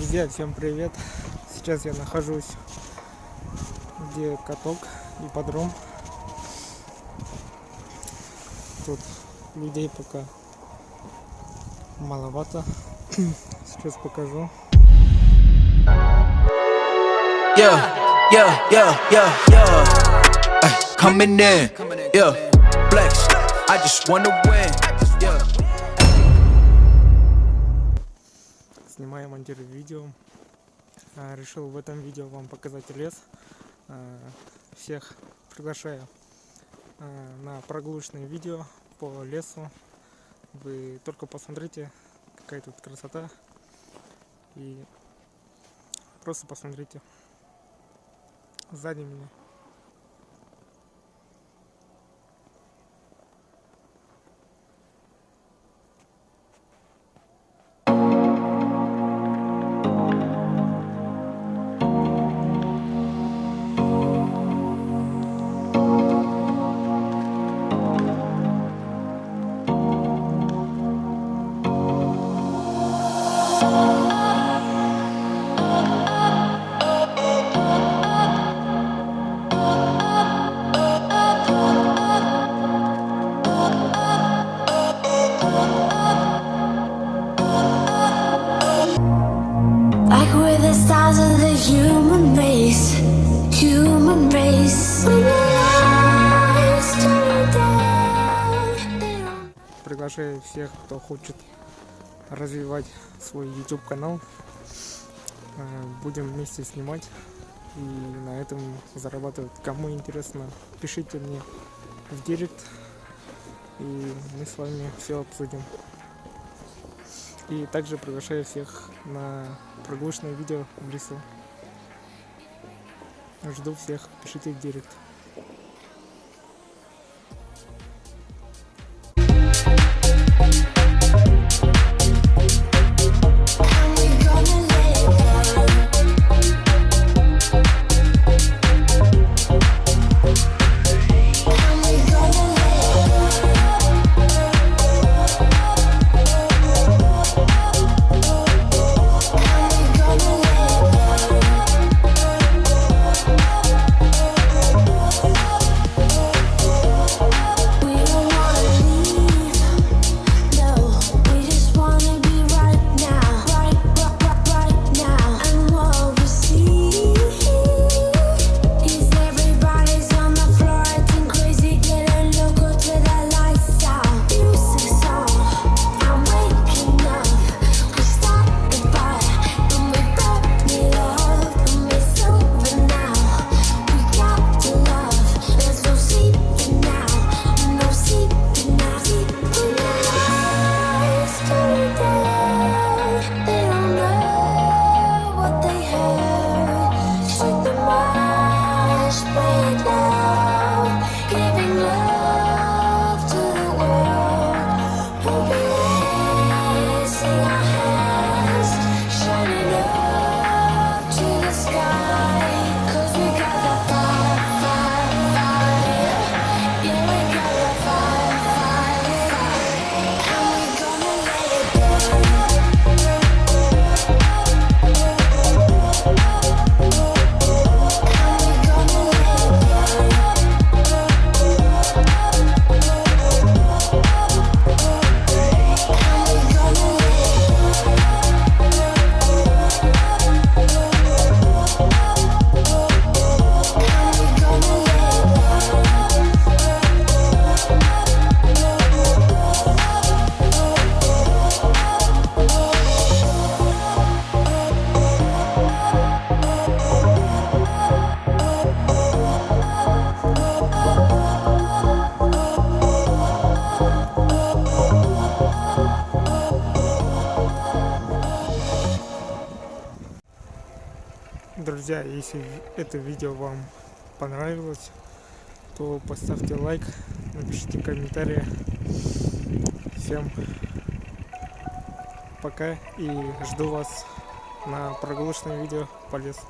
Друзья, всем привет! Сейчас я нахожусь, где каток, ипподром. Тут людей пока маловато. Сейчас покажу. Coming in, yeah, flex. I just wanna win, yeah. Снимаю, монтирую видео. Решил в этом видео вам показать лес. Всех приглашаю на прогулочные видео по лесу. Вы только посмотрите, какая тут красота. И просто посмотрите сзади меня. Like we're the stars of the human race. When the lights turn down. Приглашаю всех, кто хочет развивать свой YouTube канал. Будем вместе снимать и на этом зарабатывать. Кому интересно, пишите мне в директ, и мы с вами все обсудим. И также приглашаю всех на прогулочное видео в лесу. Жду всех, пишите в директ. Друзья, если это видео вам понравилось, то поставьте лайк, напишите комментарии. Всем пока и жду вас на прогулочном видео по лесу.